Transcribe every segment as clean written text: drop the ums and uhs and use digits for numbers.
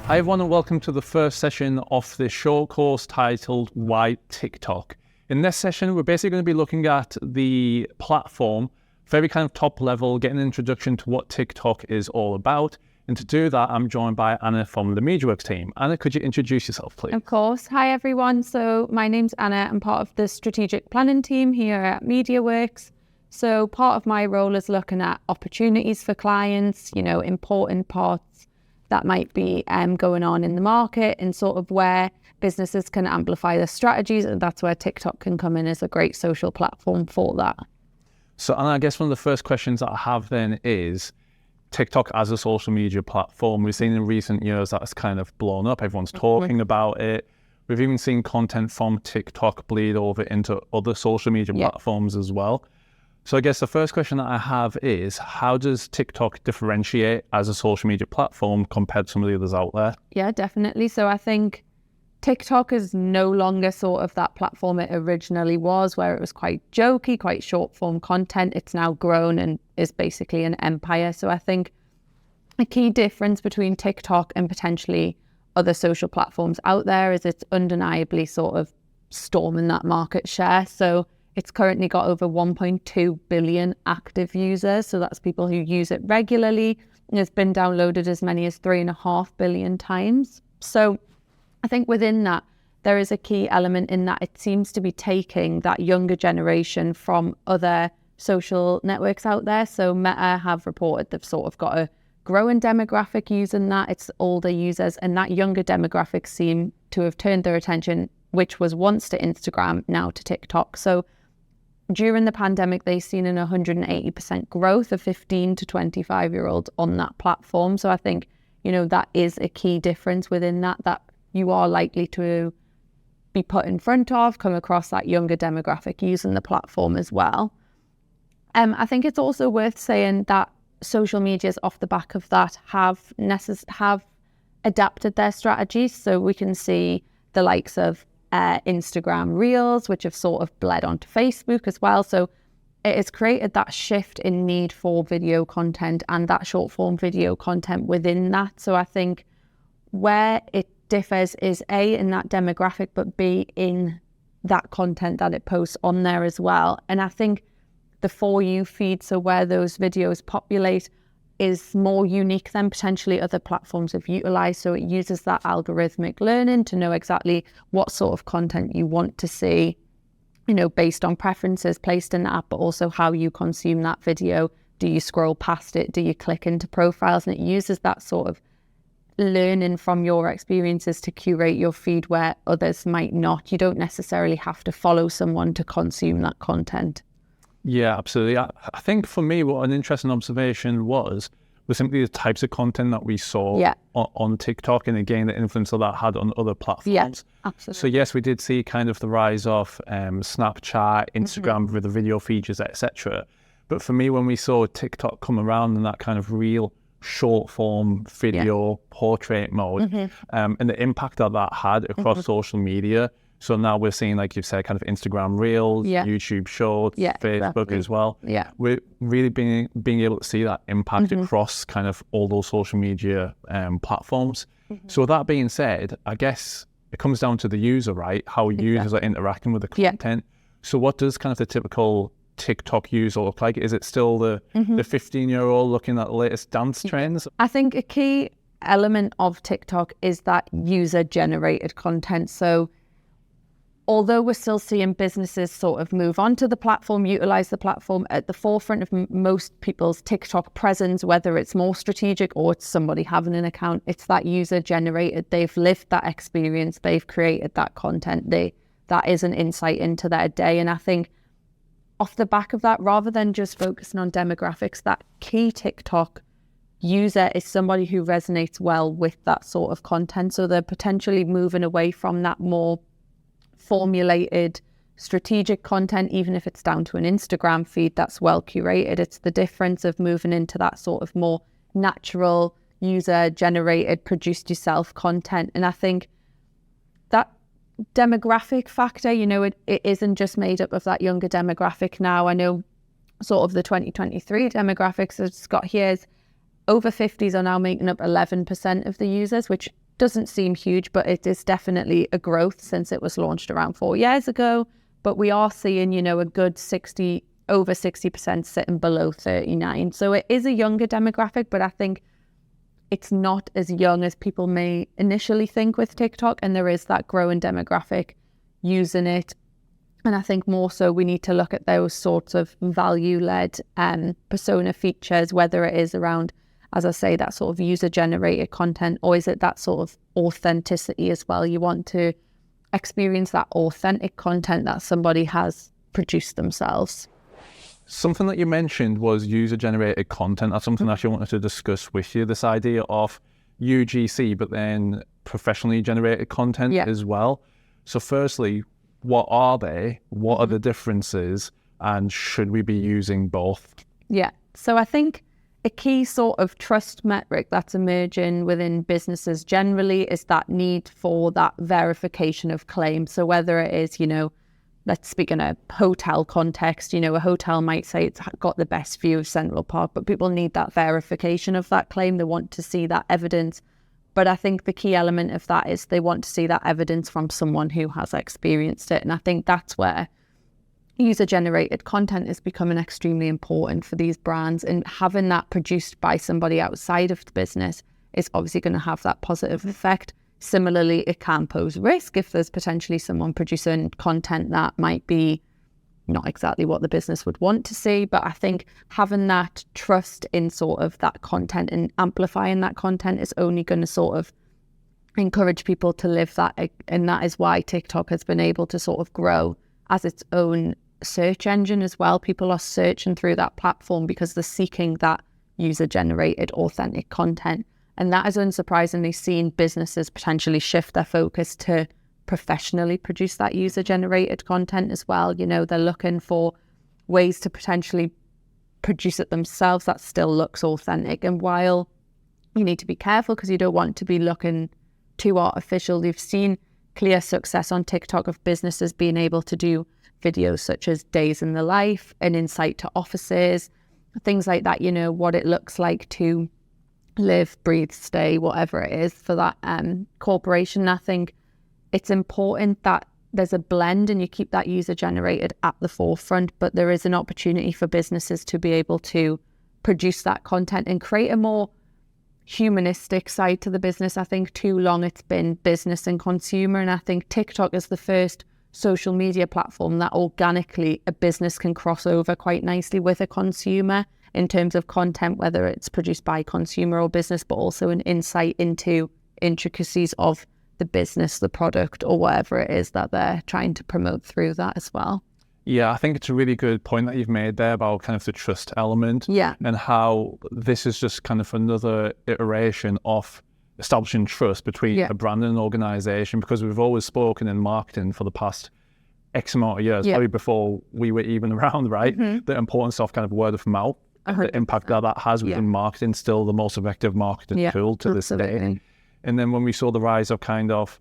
Hi everyone and welcome to the first session of this short course titled Why TikTok. In this session, we're basically going to be looking at the platform, very kind of top level, getting an introduction to what TikTok is all about. And to do that, I'm joined by Anna from the MediaWorks team. Anna, could you introduce yourself, please? Of course. Hi everyone. So my name's Anna. I'm part of the strategic planning team here at MediaWorks. So part of my role is looking at opportunities for clients, important parts that might be going on in the market and sort of where businesses can amplify their strategies. And that's where TikTok can come in as a great social platform for that. So, Anna, I guess one of the first questions that I have then is TikTok as a social media platform. We've seen in recent years that it's kind of blown up. Everyone's talking about it. We've even seen content from TikTok bleed over into other social media platforms as well. So I guess the first question that I have is, how does TikTok differentiate as a social media platform compared to some of the others out there? Yeah, definitely. So I think TikTok is no longer sort of that platform it originally was, where it was quite jokey, quite short form content. It's now grown and is basically an empire. So I think a key difference between TikTok and potentially other social platforms out there is it's undeniably sort of storming that market share. So it's currently got over 1.2 billion active users. So that's people who use it regularly. It's been downloaded as many as 3.5 billion times. So I think within that, there is a key element in that it seems to be taking that younger generation from other social networks out there. So Meta have reported they've sort of got a growing demographic using that. It's older users, and that younger demographic seem to have turned their attention, which was once to Instagram, now to TikTok. So during the pandemic, they've seen an 180% growth of 15 to 25-year-olds on that platform. So I think, that is a key difference within that you are likely to be put in front of, come across that younger demographic using the platform as well. I think it's also worth saying that social medias off the back of that have adapted their strategies. So we can see the likes of Instagram Reels, which have sort of bled onto Facebook as well. So it has created that shift in need for video content and that short form video content within that. So I think where it differs is A, in that demographic, but B, in that content that it posts on there as well. And I think the For You feed, so where those videos populate, is more unique than potentially other platforms have utilized. So it uses that algorithmic learning to know exactly what sort of content you want to see, based on preferences placed in the app, but also how you consume that video. Do you scroll past it? Do you click into profiles? And it uses that sort of learning from your experiences to curate your feed where others might not. You don't necessarily have to follow someone to consume that content. Yeah, absolutely. I think for me, what an interesting observation was simply the types of content that we saw on TikTok, and again, the influence that had on other platforms. Yeah, absolutely. So yes, we did see kind of the rise of Snapchat, Instagram with the video features, etc. But for me, when we saw TikTok come around in that kind of real short form video portrait mode, and the impact that had across social media. So now we're seeing, like you've said, kind of Instagram Reels, YouTube Shorts, Facebook as well. Yeah, we're really being able to see that impact across kind of all those social media platforms. So with that being said, I guess it comes down to the user, right? How users are interacting with the content. So what does kind of the typical TikTok user look like? Is it still the 15-year-old looking at the latest dance trends? I think a key element of TikTok is that user-generated content. So although we're still seeing businesses sort of move on to the platform, utilize the platform, at the forefront of most people's TikTok presence, whether it's more strategic or it's somebody having an account, it's that user generated. They've lived that experience. They've created that content. That is an insight into their day. And I think off the back of that, rather than just focusing on demographics, that key TikTok user is somebody who resonates well with that sort of content. So they're potentially moving away from that more formulated strategic content, even if it's down to an Instagram feed that's well curated. It's the difference of moving into that sort of more natural, user generated, produced yourself content. And I think that demographic factor, it isn't just made up of that younger demographic now. I know sort of the 2023 demographics I've got here is over 50s are now making up 11% of the users, which doesn't seem huge, but it is definitely a growth since it was launched around 4 years ago. But we are seeing, you know, a good over 60% sitting below 39. So it is a younger demographic, but I think it's not as young as people may initially think with TikTok. And there is that growing demographic using it. And I think more so we need to look at those sorts of value-led persona features, whether it is around, as I say, that sort of user-generated content, or is it that sort of authenticity as well? You want to experience that authentic content that somebody has produced themselves. Something that you mentioned was user-generated content. That's something I actually wanted to discuss with you, this idea of UGC, but then professionally generated content as well. So firstly, what are they? What are the differences? And should we be using both? Yeah. So I think a key sort of trust metric that's emerging within businesses generally is that need for that verification of claim. So whether it is, you know, let's speak in a hotel context, you know, a hotel might say it's got the best view of Central Park, but people need that verification of that claim. They want to see that evidence. But I think the key element of that is they want to see that evidence from someone who has experienced it. And I think that's where user-generated content is becoming extremely important for these brands, and having that produced by somebody outside of the business is obviously going to have that positive effect. Similarly, it can pose risk if there's potentially someone producing content that might be not exactly what the business would want to see. But I think having that trust in sort of that content and amplifying that content is only going to sort of encourage people to live that. And that is why TikTok has been able to sort of grow as its own search engine as well. People are searching through that platform because they're seeking that user-generated authentic content. And that has unsurprisingly seen businesses potentially shift their focus to professionally produce that user-generated content as well. You know, they're looking for ways to potentially produce it themselves that still looks authentic. And while you need to be careful because you don't want to be looking too artificial, you've seen clear success on TikTok of businesses being able to do videos such as days in the life, an insight to offices, things like that, you know, what it looks like to live, breathe, stay, whatever it is for that corporation. I think it's important that there's a blend and you keep that user generated at the forefront, but there is an opportunity for businesses to be able to produce that content and create a more humanistic side to the business. I think too long it's been business and consumer, and I think TikTok is the first social media platform that organically a business can cross over quite nicely with a consumer in terms of content, whether it's produced by consumer or business, but also an insight into intricacies of the business, the product, or whatever it is that they're trying to promote through that as well. Yeah, I think it's a really good point that you've made there about kind of the trust element, and how this is just kind of another iteration of establishing trust between a brand and an organization, because we've always spoken in marketing for the past X amount of years, probably before we were even around, right? The importance of kind of word of mouth, the impact that has within marketing, still the most effective marketing tool to this day. And then when we saw the rise of kind of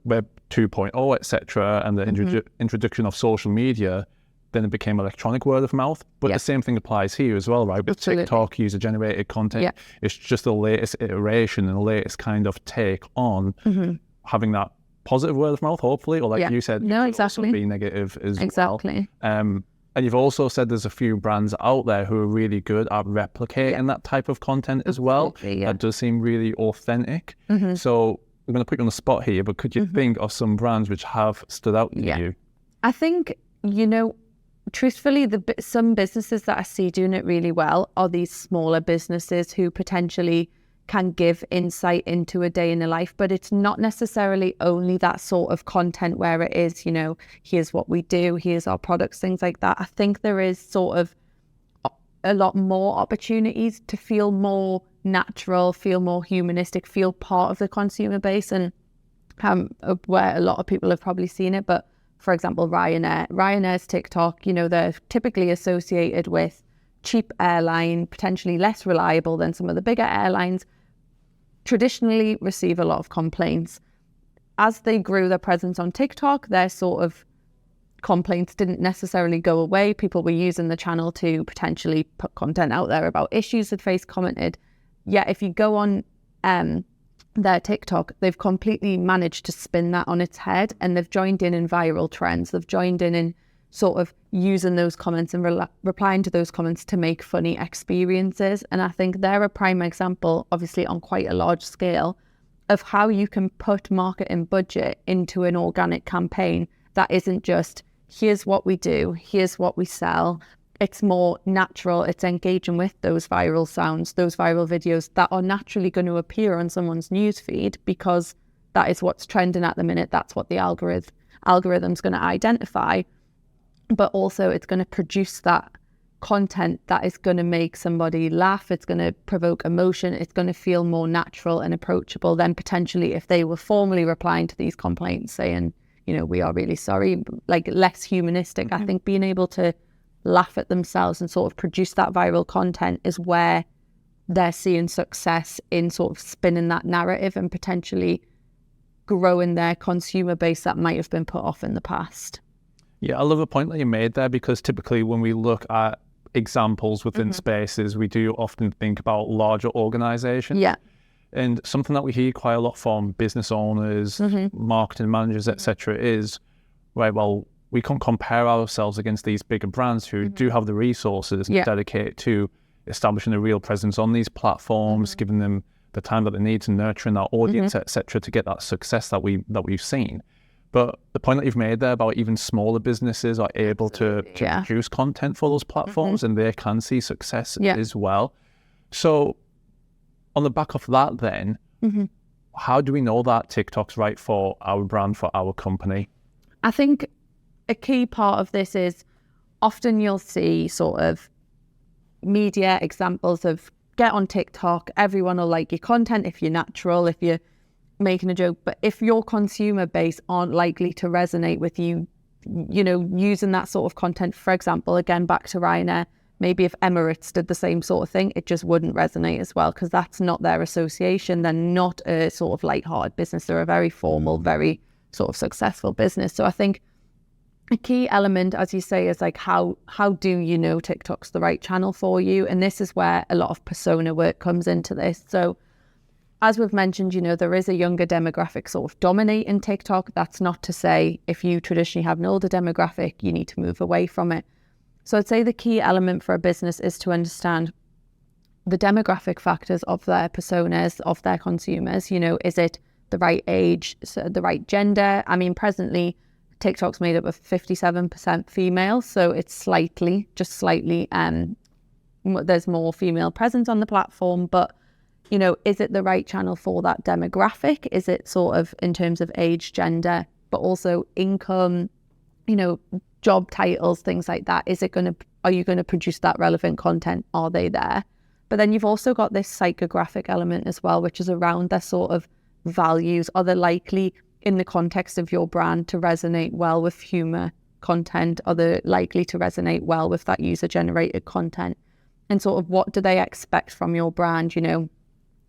Web 2.0, etc., and the introduction of social media, then it became electronic word of mouth. But the same thing applies here as well, right? With TikTok, user-generated content, it's just the latest iteration and the latest kind of take on having that positive word of mouth, hopefully, or like you said, also be negative as well. And you've also said there's a few brands out there who are really good at replicating that type of content as well. That does seem really authentic. So I'm going to put you on the spot here, but could you think of some brands which have stood out to you? I think, you know, truthfully, some businesses that I see doing it really well are these smaller businesses who potentially can give insight into a day in the life, but it's not necessarily only that sort of content where it is, you know, here's what we do, here's our products, things like that. I think there is sort of a lot more opportunities to feel more natural, feel more humanistic, feel part of the consumer base, and where a lot of people have probably seen it. But for example, Ryanair's TikTok, you know, they're typically associated with cheap airline, potentially less reliable than some of the bigger airlines, traditionally receive a lot of complaints. As they grew their presence on TikTok, their sort of complaints didn't necessarily go away. People were using the channel to potentially put content out there about issues that faced, commented. Yet if you go on their TikTok, they've completely managed to spin that on its head, and they've joined in viral trends. They've joined in sort of using those comments and replying to those comments to make funny experiences. And I think they're a prime example, obviously on quite a large scale, of how you can put marketing budget into an organic campaign that isn't just, here's what we do, here's what we sell. It's more natural. It's engaging with those viral sounds, those viral videos that are naturally going to appear on someone's newsfeed because that is what's trending at the minute. That's what the algorithm's going to identify. But also it's going to produce that content that is going to make somebody laugh. It's going to provoke emotion. It's going to feel more natural and approachable than potentially if they were formally replying to these complaints saying, you know, we are really sorry, like less humanistic. I think being able to laugh at themselves and sort of produce that viral content is where they're seeing success in sort of spinning that narrative and potentially growing their consumer base that might have been put off in the past. Yeah, I love the point that you made there, because typically when we look at examples within spaces, we do often think about larger organizations. Yeah. And something that we hear quite a lot from business owners, marketing managers, etc., is, right, well, we can compare ourselves against these bigger brands who do have the resources dedicated to establishing a real presence on these platforms, giving them the time that they need to nurturing that audience, etc., to get that success that we've seen. But the point that you've made there about even smaller businesses are able to produce content for those platforms, and they can see success as well. So on the back of that then, how do we know that TikTok's right for our brand, for our company? I think a key part of this is often you'll see sort of media examples of get on TikTok, everyone will like your content if you're natural, if you're making a joke. But if your consumer base aren't likely to resonate with you, you know, using that sort of content, for example, again, back to Ryanair, maybe if Emirates did the same sort of thing, it just wouldn't resonate as well because that's not their association. They're not a sort of lighthearted business. They're a very formal, very sort of successful business. So I think a key element, as you say, is like how do you know TikTok's the right channel for you? And this is where a lot of persona work comes into this. So as we've mentioned, you know, there is a younger demographic sort of dominating TikTok. That's not to say if you traditionally have an older demographic, you need to move away from it. So I'd say the key element for a business is to understand the demographic factors of their personas, of their consumers. You know, is it the right age, so the right gender? I mean, presently, TikTok's made up of 57% female, so it's just slightly, there's more female presence on the platform, but, you know, is it the right channel for that demographic? Is it sort of in terms of age, gender, but also income, you know, job titles, things like that? Are you going to produce that relevant content? Are they there? But then you've also got this psychographic element as well, which is around their sort of values. Are they likely in the context of your brand to resonate well with humor content? Are they likely to resonate well with that user-generated content? And sort of what do they expect from your brand? You know,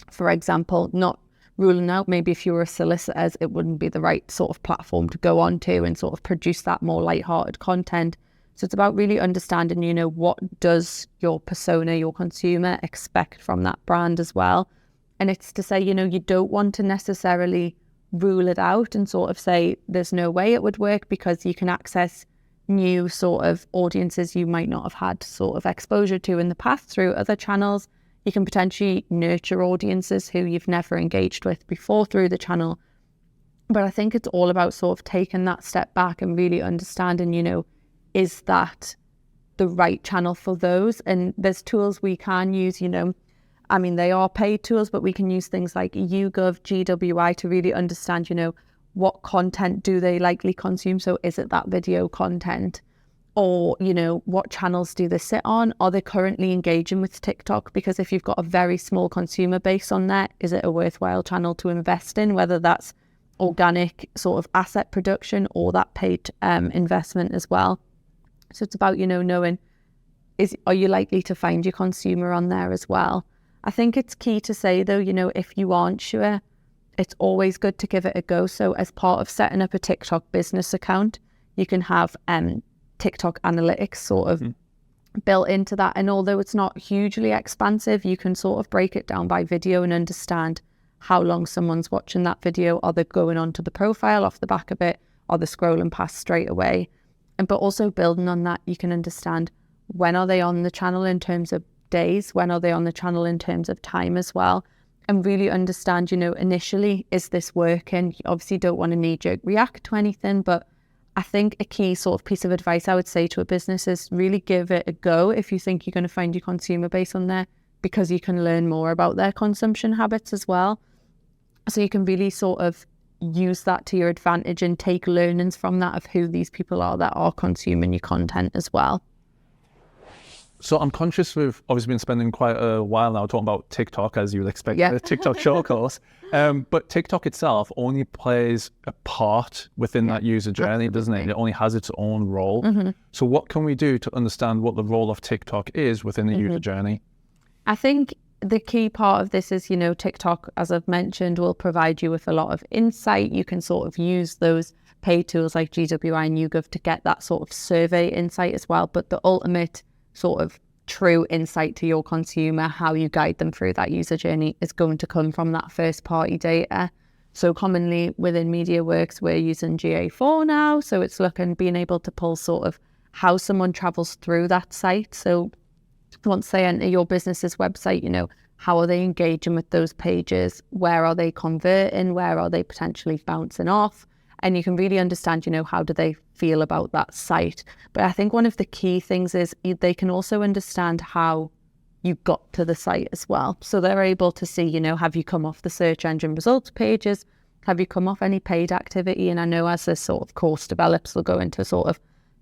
for example, not ruling out maybe if you were a solicitor, it wouldn't be the right sort of platform to go on to and sort of produce that more lighthearted content. So it's about really understanding, you know, what does your persona, your consumer expect from that brand as well? And it's to say, you know, you don't want to necessarily rule it out and sort of say there's no way it would work, because you can access new sort of audiences you might not have had sort of exposure to in the past through other channels. You can potentially nurture audiences who you've never engaged with before through the channel. But I think it's all about sort of taking that step back and really understanding, you know, is that the right channel for those? And there's tools we can use, you know, I mean, they are paid tools, but we can use things like YouGov, GWI to really understand, you know, what content do they likely consume? So is it that video content? Or, you know, what channels do they sit on? Are they currently engaging with TikTok? Because if you've got a very small consumer base on there, is it a worthwhile channel to invest in? Whether that's organic sort of asset production or that paid investment as well. So it's about, you know, knowing, are you likely to find your consumer on there as well? I think it's key to say, though, you know, if you aren't sure, it's always good to give it a go. So as part of setting up a TikTok business account, you can have TikTok analytics sort of built into that. And although it's not hugely expansive, you can sort of break it down by video and understand how long someone's watching that video. Are they going onto the profile off the back of it? Are they scrolling past straight away? But also building on that, you can understand when are they on the channel in terms of days, when are they on the channel in terms of time as well, and really understand, initially, is this working? You obviously don't want to knee-jerk react to anything, but I think a key sort of piece of advice I would say to a business is really give it a go if you think you're going to find your consumer base on there, because you can learn more about their consumption habits as well. So you can really sort of use that to your advantage and take learnings from that of who these people are that are consuming your content as well. So I'm conscious we've obviously been spending quite a while now talking about TikTok, as you would expect, the TikTok short course. But TikTok itself only plays a part within that user journey, doesn't it? It only has its own role. So what can we do to understand what the role of TikTok is within the user journey? I think the key part of this is, TikTok, as I've mentioned, will provide you with a lot of insight. You can sort of use those paid tools like GWI and YouGov to get that sort of survey insight as well. But the ultimate sort of true insight to your consumer, how you guide them through that user journey, is going to come from that first party data. So commonly within MediaWorks, we're using GA4 now. So it's being able to pull sort of how someone travels through that site. So once they enter your business's website, how are they engaging with those pages? Where are they converting? Where are they potentially bouncing off? And you can really understand, how do they feel about that site? But I think one of the key things is they can also understand how you got to the site as well. So they're able to see, have you come off the search engine results pages? Have you come off any paid activity? And I know as this sort of course develops, they'll go into sort of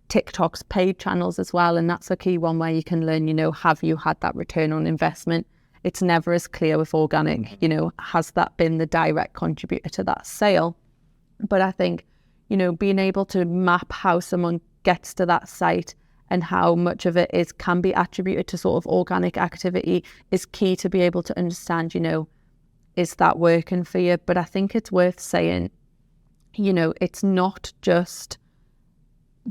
TikTok's paid channels as well. And that's a key one where you can learn, have you had that return on investment? It's never as clear with organic, has that been the direct contributor to that sale? But I think, being able to map how someone gets to that site and how much of it can be attributed to sort of organic activity is key to be able to understand, is that working for you? But I think it's worth saying, it's not just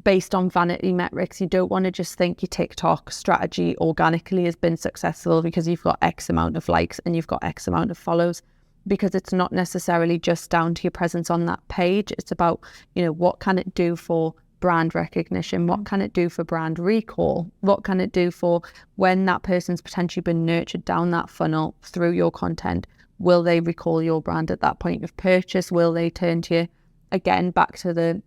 based on vanity metrics. You don't want to just think your TikTok strategy organically has been successful because you've got X amount of likes and you've got X amount of follows, because it's not necessarily just down to your presence on that page. It's about, what can it do for brand recognition? What can it do for brand recall? What can it do for when that person's potentially been nurtured down that funnel through your content? Will they recall your brand at that point of purchase? Will they turn to you? Again, back to the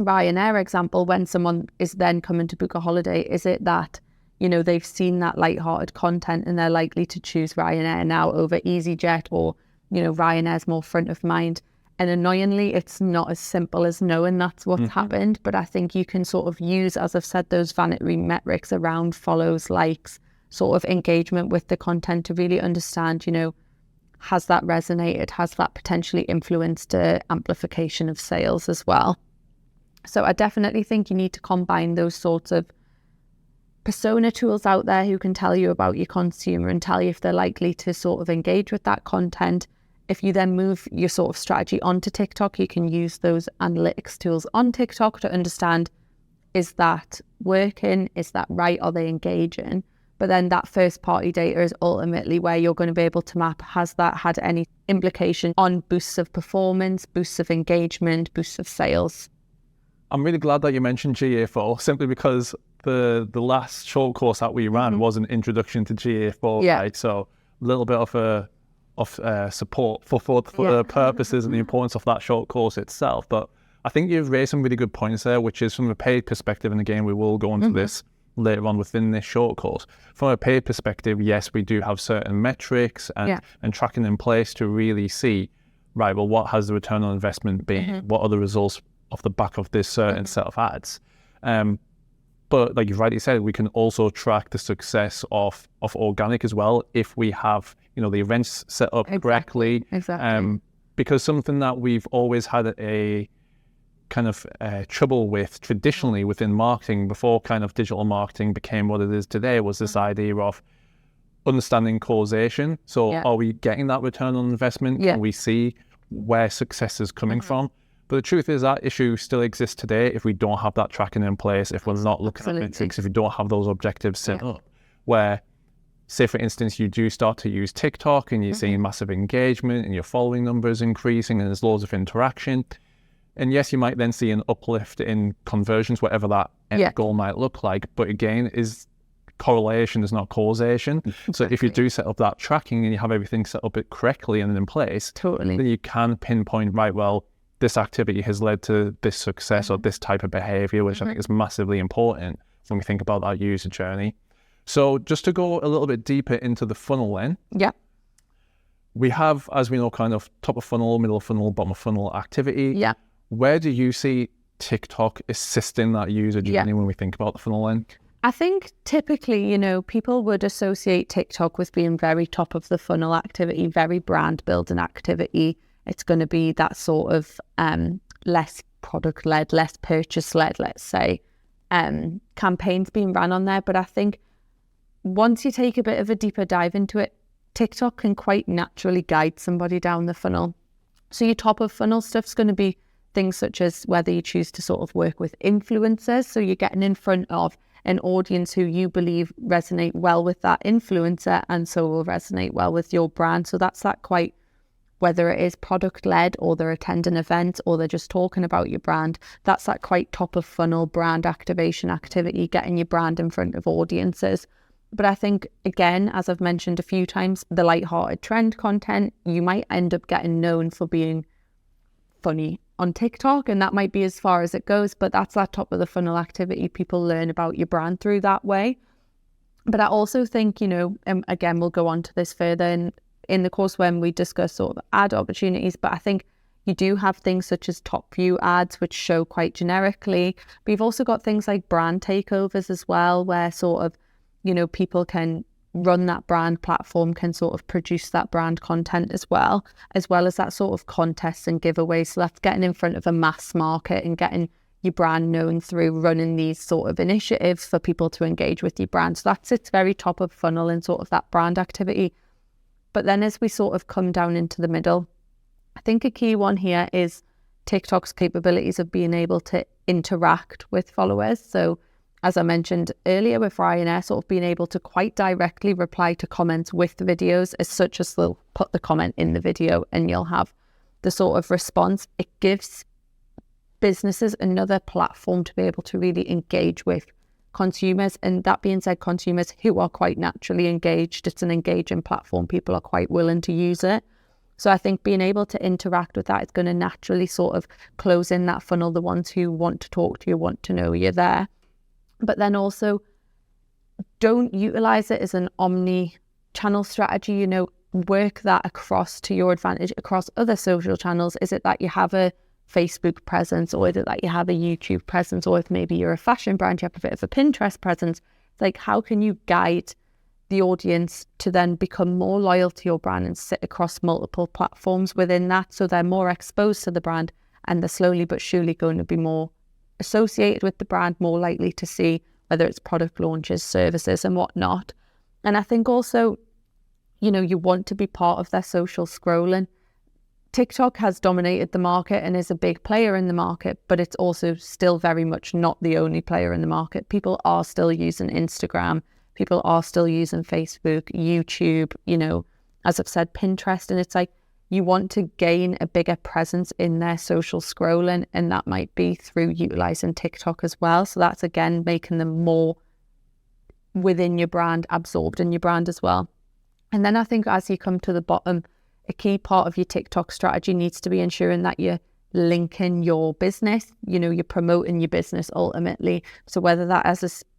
Ryanair example, when someone is then coming to book a holiday, is it that, they've seen that lighthearted content and they're likely to choose Ryanair now over EasyJet, or, Ryanair's more front of mind? And annoyingly, it's not as simple as knowing that's what's happened. But I think you can sort of use, as I've said, those vanity metrics around follows, likes, sort of engagement with the content to really understand, has that resonated? Has that potentially influenced amplification of sales as well? So I definitely think you need to combine those sorts of persona tools out there who can tell you about your consumer and tell you if they're likely to sort of engage with that content. If you then move your sort of strategy onto TikTok, you can use those analytics tools on TikTok to understand, is that working? Is that right? Are they engaging? But then that first party data is ultimately where you're going to be able to map, has that had any implication on boosts of performance, boosts of engagement, boosts of sales? I'm really glad that you mentioned GA4, simply because the last short course that we ran was an introduction to GA4, right? So a little bit of support for the purposes and the importance of that short course itself. But I think you've raised some really good points there, which is from a paid perspective, and again, we will go into this later on within this short course. From a paid perspective, yes, we do have certain metrics and tracking in place to really see, right, well, what has the return on investment been? What are the results off the back of this certain set of ads? But like you've rightly said, we can also track the success of organic as well if we have, the events set up correctly. Exactly. Because something that we've always had a kind of trouble with traditionally within marketing, before kind of digital marketing became what it is today, was this idea of understanding causation. So are we getting that return on investment? Can we see where success is coming from? But the truth is that issue still exists today if we don't have that tracking in place, if we're not looking at metrics, if we don't have those objectives set up, where say, for instance, you do start to use TikTok and you're seeing massive engagement and your following numbers increasing and there's loads of interaction. And yes, you might then see an uplift in conversions, whatever that end goal might look like. But again, is correlation is not causation. Exactly. So if you do set up that tracking and you have everything set up correctly and in place, then you can pinpoint, right, well, this activity has led to this success or this type of behavior, which I think is massively important when we think about that user journey. So just to go a little bit deeper into the funnel then. Yeah. We have, as we know, kind of top of funnel, middle of funnel, bottom of funnel activity. Yeah. Where do you see TikTok assisting that user journey when we think about the funnel then? I think typically, you know, people would associate TikTok with being very top of the funnel activity, very brand building activity. It's going to be that sort of less product led, less purchase led, let's say, campaigns being ran on there. But I think once you take a bit of a deeper dive into it, TikTok can quite naturally guide somebody down the funnel. So your top of funnel stuff's going to be things such as whether you choose to sort of work with influencers. So you're getting in front of an audience who you believe resonate well with that influencer and so will resonate well with your brand. So that's that quite, whether it is product led or they're attending events or they're just talking about your brand, that's that quite top of funnel brand activation activity, getting your brand in front of audiences. But I think, again, as I've mentioned a few times, the lighthearted trend content, you might end up getting known for being funny on TikTok, and that might be as far as it goes, but that's that top of the funnel activity. People learn about your brand through that way. But I also think, you know, again, we'll go on to this further in the course when we discuss sort of ad opportunities, but I think you do have things such as top view ads, which show quite generically. But you've also got things like brand takeovers as well, where sort of, you know, people can run that brand platform, can sort of produce that brand content as well as that sort of contests and giveaways. So that's getting in front of a mass market and getting your brand known through running these sort of initiatives for people to engage with your brand. So that sits very top of funnel in sort of that brand activity. But then as we sort of come down into the middle, I think a key one here is TikTok's capabilities of being able to interact with followers. So as I mentioned earlier with Ryanair, sort of being able to quite directly reply to comments with the videos, as such as they'll put the comment in the video and you'll have the sort of response. It gives businesses another platform to be able to really engage with consumers. And that being said, consumers who are quite naturally engaged, it's an engaging platform. People are quite willing to use it. So I think being able to interact with that is going to naturally sort of close in that funnel, the ones who want to talk to you, want to know you're there. But then also don't utilize it as an omni-channel strategy, you know, work that across to your advantage across other social channels. Is it that you have a Facebook presence, or is it that you have a YouTube presence, or if maybe you're a fashion brand, you have a bit of a Pinterest presence? It's like, how can you guide the audience to then become more loyal to your brand and sit across multiple platforms within that, so they're more exposed to the brand and they're slowly but surely going to be more associated with the brand, more likely to see whether it's product launches, services and whatnot. And I think also, you know, you want to be part of their social scrolling. TikTok has dominated the market and is a big player in the market, but it's also still very much not the only player in the market. People are still using Instagram. People are still using Facebook, YouTube, you know, as I've said, Pinterest. And it's like, you want to gain a bigger presence in their social scrolling, and that might be through utilizing TikTok as well. So that's, again, making them more within your brand, absorbed in your brand as well. And then I think as you come to the bottom, a key part of your TikTok strategy needs to be ensuring that you're linking your business, you know, you're promoting your business ultimately. So whether that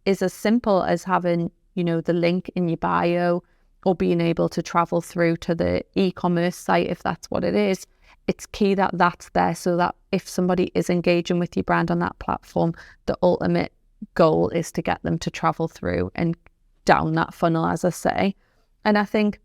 is as simple as having, you know, the link in your bio, or being able to travel through to the e-commerce site, if that's what it is, it's key that that's there, so that if somebody is engaging with your brand on that platform, the ultimate goal is to get them to travel through and down that funnel, as I say. And I think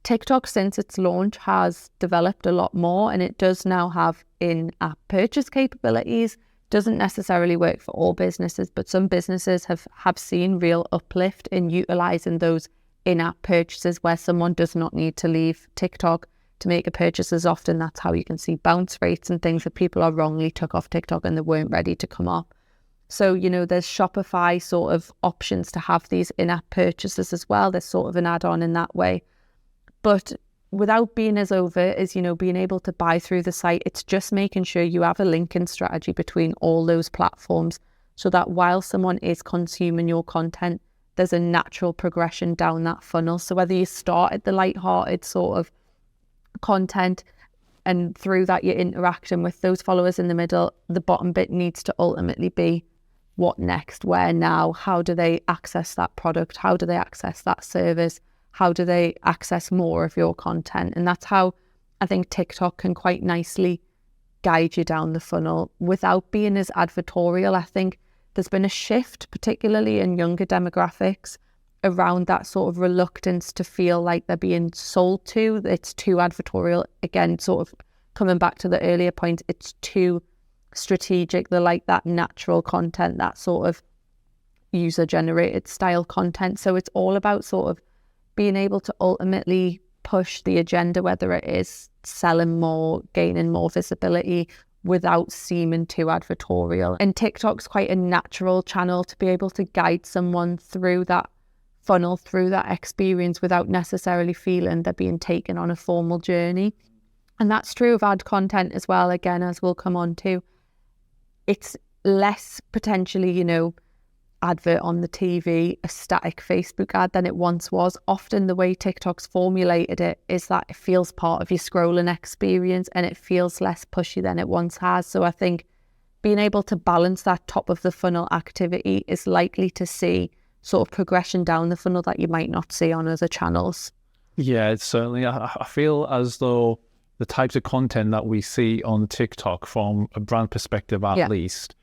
TikTok, since its launch, has developed a lot more, and it does now have in-app purchase capabilities. Doesn't necessarily work for all businesses, but some businesses have seen real uplift in utilizing those in-app purchases, where someone does not need to leave TikTok to make a purchase as often. That's how you can see bounce rates and things that people are wrongly took off TikTok and they weren't ready to come off. So, there's Shopify sort of options to have these in-app purchases as well. There's sort of an add-on in that way. But without being as overt as, being able to buy through the site, it's just making sure you have a linking strategy between all those platforms so that while someone is consuming your content, there's a natural progression down that funnel. So whether you start at the lighthearted sort of content and through that you're interacting with those followers in the middle, the bottom bit needs to ultimately be what next, where now, how do they access that product, how do they access that service, how do they access more of your content. And that's how I think TikTok can quite nicely guide you down the funnel without being as advertorial. I think there's been a shift, particularly in younger demographics, around that sort of reluctance to feel like they're being sold to. It's too advertorial. Again, sort of coming back to the earlier point, it's too strategic. They like that natural content, that sort of user-generated style content. So it's all about sort of being able to ultimately push the agenda, whether it is selling more, gaining more visibility, without seeming too advertorial. And TikTok's quite a natural channel to be able to guide someone through that funnel, through that experience, without necessarily feeling they're being taken on a formal journey. And that's true of ad content as well, again, as we'll come on to. It's less potentially, advert on the TV, a static Facebook ad than it once was. Often the way TikTok's formulated it is that it feels part of your scrolling experience and it feels less pushy than it once has. So I think being able to balance that top of the funnel activity is likely to see sort of progression down the funnel that you might not see on other channels. Yeah, it's certainly. I feel as though the types of content that we see on TikTok from a brand perspective, at least,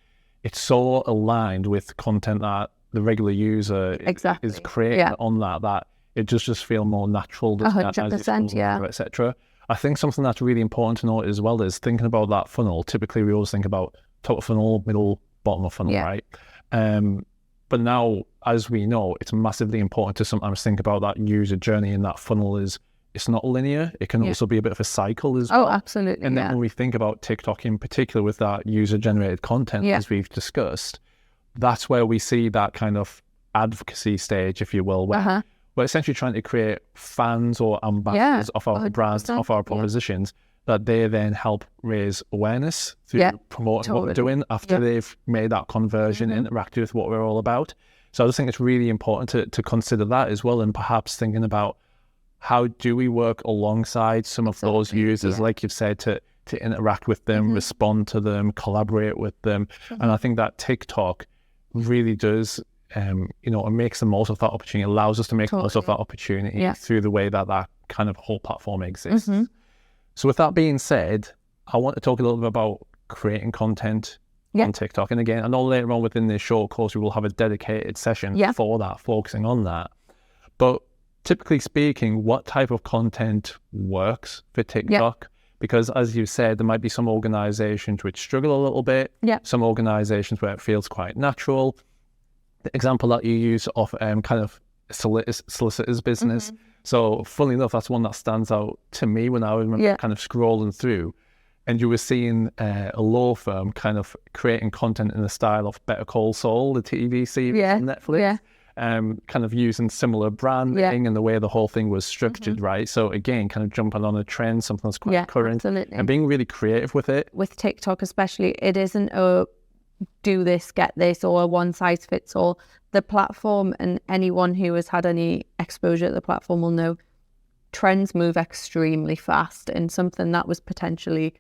it's so aligned with content that the regular user is creating on that it just feel more natural. 100%, etc. I think something that's really important to note as well is thinking about that funnel. Typically, we always think about top of funnel, middle, bottom of funnel, right? But now, as we know, it's massively important to sometimes think about that user journey, and that funnel it's not linear. It can also be a bit of a cycle as well. Oh, absolutely. And then when we think about TikTok in particular with that user-generated content, as we've discussed, that's where we see that kind of advocacy stage, if you will, where we're essentially trying to create fans or ambassadors of our brands, of our propositions, that they then help raise awareness through promoting what we're doing after they've made that conversion, interacted with what we're all about. So I just think it's really important to consider that as well, and perhaps thinking about how do we work alongside some of those users, like you've said, to interact with them, respond to them, collaborate with them. And I think that TikTok really does, it makes the most of that opportunity, allows us to make the most of that opportunity through the way that kind of whole platform exists. So with that being said, I want to talk a little bit about creating content on TikTok. And again, I know later on within this short course, we will have a dedicated session for that, focusing on that. But typically speaking, what type of content works for TikTok? Because as you said, there might be some organizations which struggle a little bit, some organizations where it feels quite natural. The example that you use of kind of solicitor's business. So funnily enough, that's one that stands out to me when I was kind of scrolling through, and you were seeing a law firm kind of creating content in the style of Better Call Saul, the TV series on Netflix. Kind of using similar branding and the way the whole thing was structured, right? So again, kind of jumping on a trend, something that's quite current, and being really creative with it. With TikTok especially, it isn't a do this, get this, or a one size fits all. The platform, and anyone who has had any exposure to the platform will know, trends move extremely fast, and something that was potentially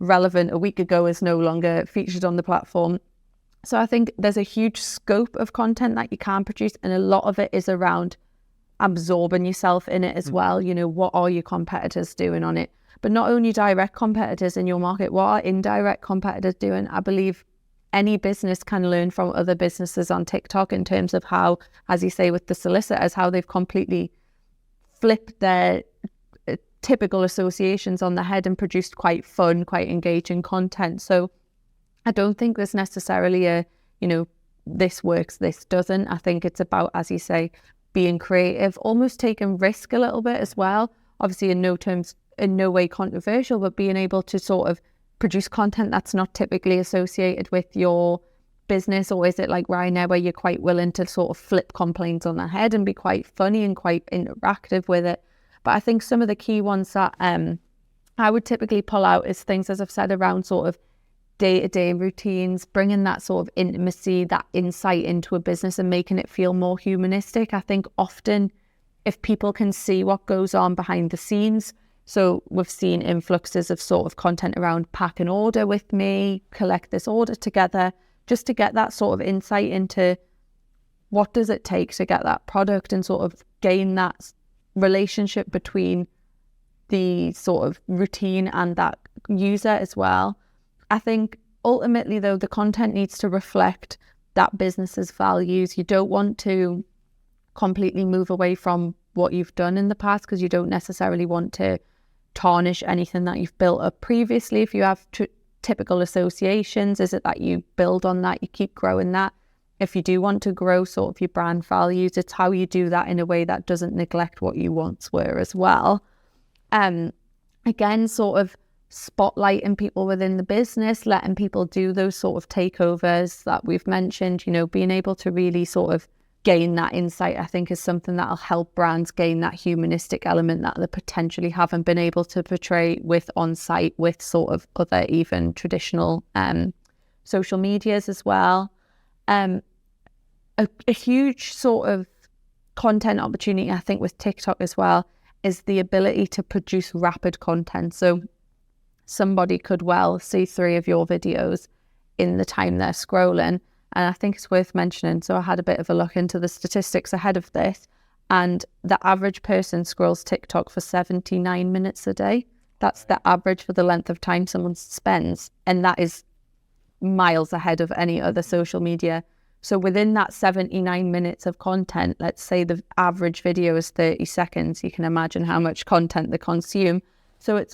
relevant a week ago is no longer featured on the platform. So I think there's a huge scope of content that you can produce, and a lot of it is around absorbing yourself in it as well. What are your competitors doing on it? But not only direct competitors in your market, what are indirect competitors doing? I believe any business can learn from other businesses on TikTok in terms of how, as you say with the solicitors, how they've completely flipped their typical associations on the head and produced quite fun, quite engaging content. So I don't think there's necessarily a, this works, this doesn't. I think it's about, as you say, being creative, almost taking risk a little bit as well. Obviously in no way controversial, but being able to sort of produce content that's not typically associated with your business, or is it like Ryanair where you're quite willing to sort of flip complaints on their head and be quite funny and quite interactive with it? But I think some of the key ones that I would typically pull out is things, as I've said, around sort of day-to-day routines, bringing that sort of intimacy, that insight into a business and making it feel more humanistic. I think often if people can see what goes on behind the scenes, so we've seen influxes of sort of content around pack an order with me, collect this order together, just to get that sort of insight into what does it take to get that product and sort of gain that relationship between the sort of routine and that user as well. I think ultimately, though, the content needs to reflect that business's values. You don't want to completely move away from what you've done in the past, because you don't necessarily want to tarnish anything that you've built up previously. If you have typical associations, is it that you build on that, you keep growing that? If you do want to grow sort of your brand values, it's how you do that in a way that doesn't neglect what you once were as well. Again, sort of spotlighting people within the business, letting people do those sort of takeovers that we've mentioned, you know, being able to really sort of gain that insight, I think is something that'll help brands gain that humanistic element that they potentially haven't been able to portray with on-site, with sort of other even traditional social medias as well. A huge sort of content opportunity, I think, with TikTok as well, is the ability to produce rapid content. So somebody could well see 3 of your videos in the time they're scrolling. And I think it's worth mentioning, so I had a bit of a look into the statistics ahead of this, and the average person scrolls TikTok for 79 minutes a day. That's the average for the length of time someone spends, and that is miles ahead of any other social media. So within that 79 minutes of content, let's say the average video is 30 seconds, you can imagine how much content they consume. So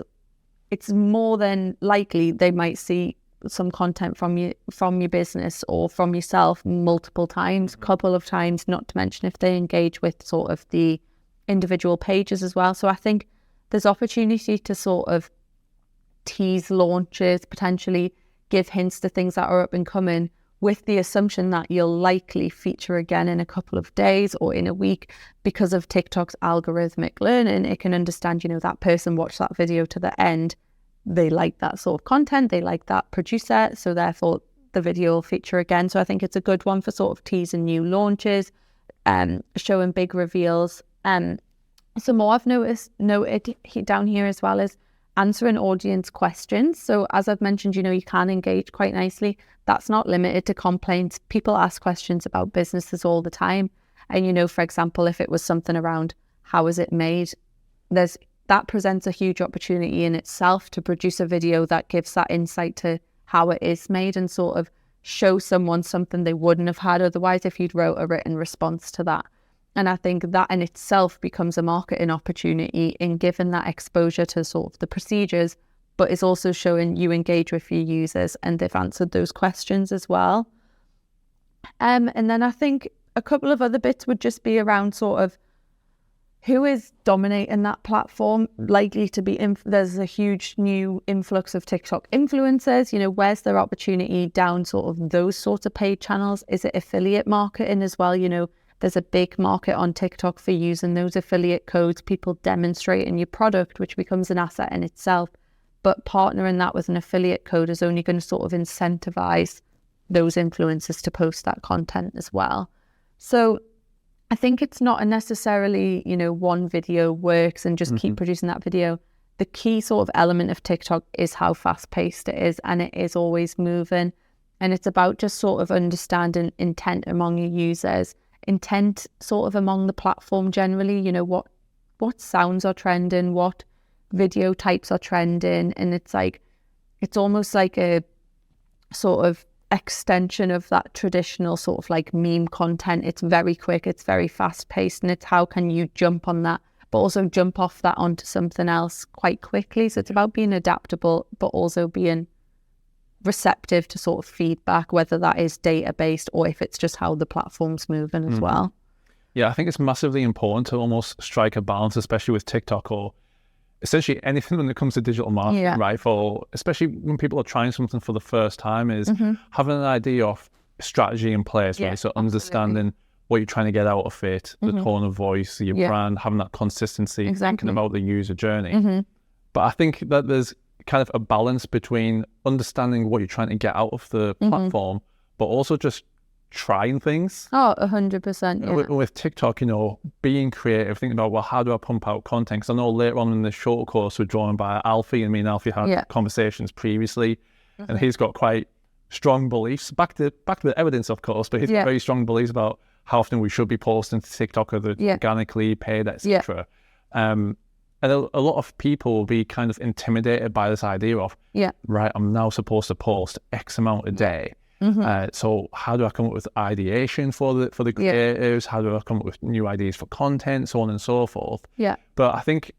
it's more than likely they might see some content from your business or from yourself multiple times, couple of times, not to mention if they engage with sort of the individual pages as well. So I think there's opportunity to sort of tease launches, potentially give hints to things that are up and coming, with the assumption that you'll likely feature again in a couple of days or in a week. Because of TikTok's algorithmic learning, it can understand, you know, that person watched that video to the end, they like that sort of content, they like that producer, so therefore the video will feature again. So I think it's a good one for sort of teasing new launches, showing big reveals. Some more I've noted down here as well is answering audience questions. So as I've mentioned, you know, you can engage quite nicely. That's not limited to complaints. People ask questions about businesses all the time. And, you know, for example, if it was something around how is it made, that presents a huge opportunity in itself to produce a video that gives that insight to how it is made and sort of show someone something they wouldn't have had otherwise if you'd wrote a written response to that. And I think that in itself becomes a marketing opportunity in giving that exposure to sort of the procedures, but it's also showing you engage with your users and they've answered those questions as well. And then I think a couple of other bits would just be around sort of who is dominating that platform, likely to be, there's a huge new influx of TikTok influencers, you know, where's their opportunity down sort of those sorts of paid channels? Is it affiliate marketing as well? You know, there's a big market on TikTok for using those affiliate codes, people demonstrating your product, which becomes an asset in itself. But partnering that with an affiliate code is only going to sort of incentivize those influencers to post that content as well. So I think it's not necessarily, you know, one video works and just keep producing that video. The key sort of element of TikTok is how fast paced it is, and it is always moving. And it's about just sort of understanding intent among your users, intent sort of among the platform generally, you know, what sounds are trending, what video types are trending. And it's like, it's almost like a sort of extension of that traditional sort of like meme content. It's very quick, it's very fast paced, and it's how can you jump on that, but also jump off that onto something else quite quickly. So it's about being adaptable, but also being receptive to sort of feedback, whether that is data based or if it's just how the platform's moving as well. Yeah, I think it's massively important to almost strike a balance, especially with TikTok or essentially anything when it comes to digital marketing, right? For especially when people are trying something for the first time, is having an idea of strategy in place, Yeah, right? So absolutely. understanding what you're trying to get out of it, the tone of voice, your Yeah. brand, having that consistency, thinking Exactly. about the user journey. But I think that there's kind of a balance between understanding what you're trying to get out of the platform, but also just trying things. Oh, 100%. Yeah. With TikTok, you know, being creative, thinking about, well, how do I pump out content? Because I know later on in the short course we're drawn by Alfie, and me and Alfie had conversations previously, and he's got quite strong beliefs, back to the evidence, of course, but he's got very strong beliefs about how often we should be posting to TikTok, whether it's organically, paid, etc. And a lot of people will be kind of intimidated by this idea of, right, I'm now supposed to post X amount a day. So how do I come up with ideation for the creatives? How do I come up with new ideas for content, so on and so forth? But I think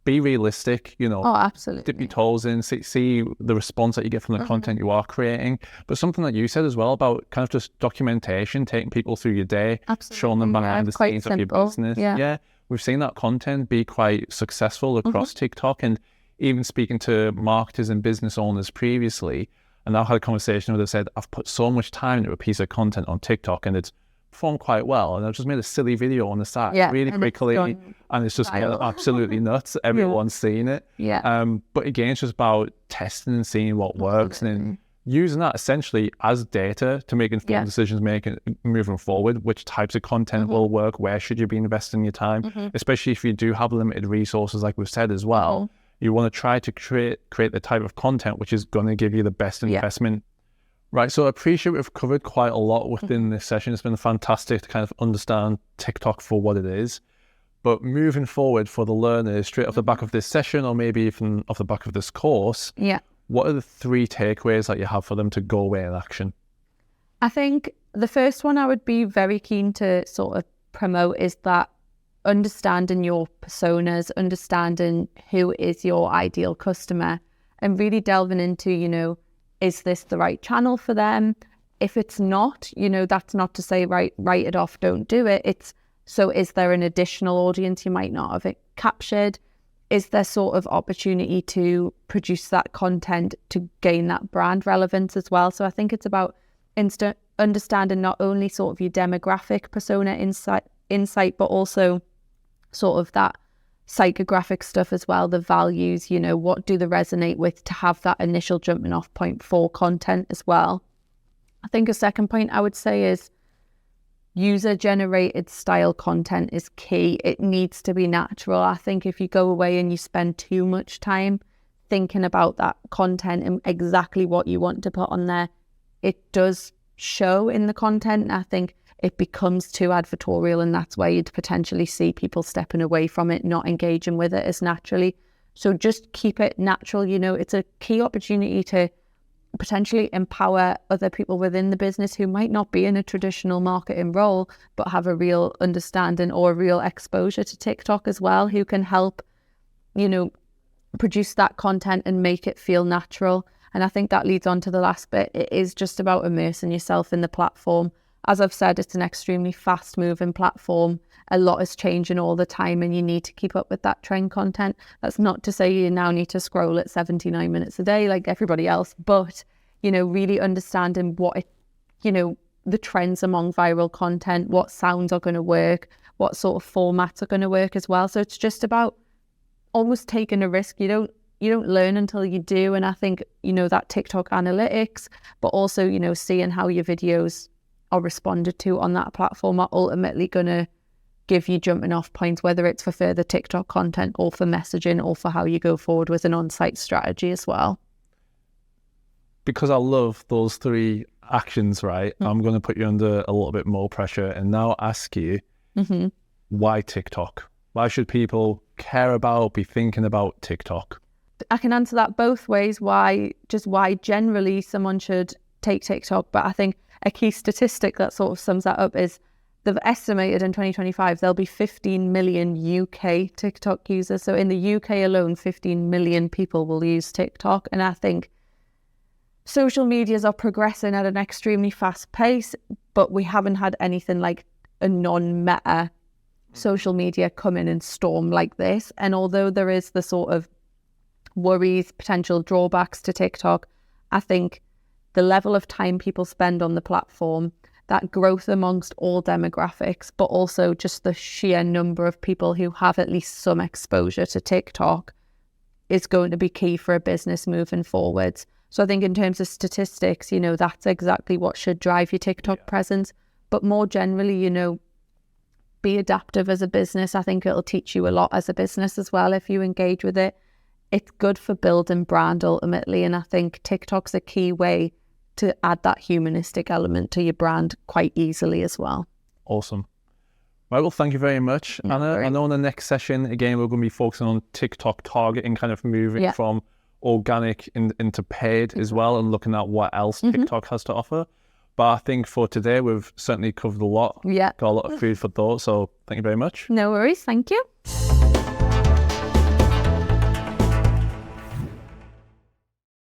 be realistic, you know. Oh, absolutely. Dip your toes in, see the response that you get from the content you are creating. But something that you said as well about kind of just documentation, taking people through your day, showing them behind the scenes of your business. We've seen that content be quite successful across TikTok, and even speaking to marketers and business owners previously, and I've had a conversation where they said, I've put so much time into a piece of content on TikTok and it's performed quite well, and I've just made a silly video on the side really quickly, and it's just absolutely nuts. Everyone's seen it. But again, it's just about testing and seeing what works, and then using that essentially as data to make informed decisions, moving forward, which types of content will work, where should you be investing your time, especially if you do have limited resources, like we've said as well. You want to try to create the type of content which is going to give you the best investment. Right, so I appreciate we've covered quite a lot within this session. It's been fantastic to kind of understand TikTok for what it is. But moving forward for the learners, straight off the back of this session, or maybe even off the back of this course, what are the 3 takeaways that you have for them to go away in action? I think the first one I would be very keen to sort of promote is that understanding your personas, understanding who is your ideal customer, and really delving into, you know, is this the right channel for them? If it's not, you know, that's not to say, write it off, don't do it. It's, so is there an additional audience you might not have captured? Is there sort of opportunity to produce that content to gain that brand relevance as well? So I think it's about understanding not only sort of your demographic persona insight, but also sort of that psychographic stuff as well, the values, you know, what do they resonate with, to have that initial jumping off point for content as well. I think a second point I would say is user generated style content is key. It needs to be natural. I think if you go away and you spend too much time thinking about that content and exactly what you want to put on there, it does show in the content. And I think it becomes too advertorial, and that's where you'd potentially see people stepping away from it, not engaging with it as naturally. So just keep it natural. You know, it's a key opportunity to potentially empower other people within the business who might not be in a traditional marketing role, but have a real understanding or a real exposure to TikTok as well, who can help, you know, produce that content and make it feel natural. And I think that leads on to the last bit. It is just about immersing yourself in the platform. As I've said, it's an extremely fast moving platform. A lot is changing all the time, and you need to keep up with that trend content. That's not to say you now need to scroll at 79 minutes a day like everybody else, but, you know, really understanding what it, you know, the trends among viral content, what sounds are going to work, what sort of formats are going to work as well. So it's just about almost taking a risk. You don't learn until you do. And I think, you know, that TikTok analytics, but also, you know, seeing how your videos are responded to on that platform are ultimately going to give you jumping off points, whether it's for further TikTok content or for messaging or for how you go forward with an on-site strategy as well. Because I love those 3 actions, right? I'm going to put you under a little bit more pressure and now ask you, why TikTok? Why should people care about, be thinking about TikTok? I can answer that both ways. Why generally someone should take TikTok, but I think a key statistic that sort of sums that up is they've estimated in 2025 there'll be 15 million UK TikTok users. So in the UK alone, 15 million people will use TikTok. And I think social medias are progressing at an extremely fast pace, but we haven't had anything like a non-meta social media come in and storm like this. And although there is the sort of worries, potential drawbacks to TikTok, I think the level of time people spend on the platform, that growth amongst all demographics, but also just the sheer number of people who have at least some exposure to TikTok is going to be key for a business moving forwards. So I think in terms of statistics, you know, that's exactly what should drive your TikTok presence. But more generally, you know, be adaptive as a business. I think it'll teach you a lot as a business as well if you engage with it. It's good for building brand ultimately. And I think TikTok's a key way to add that humanistic element to your brand quite easily as well. Awesome. Right, well, thank you very much, Anna. I know in the next session, again, we're going to be focusing on TikTok targeting, kind of moving from organic into paid as well, and looking at what else TikTok has to offer. But I think for today, we've certainly covered a lot. Yeah. Got a lot of food for thought. So thank you very much. No worries. Thank you.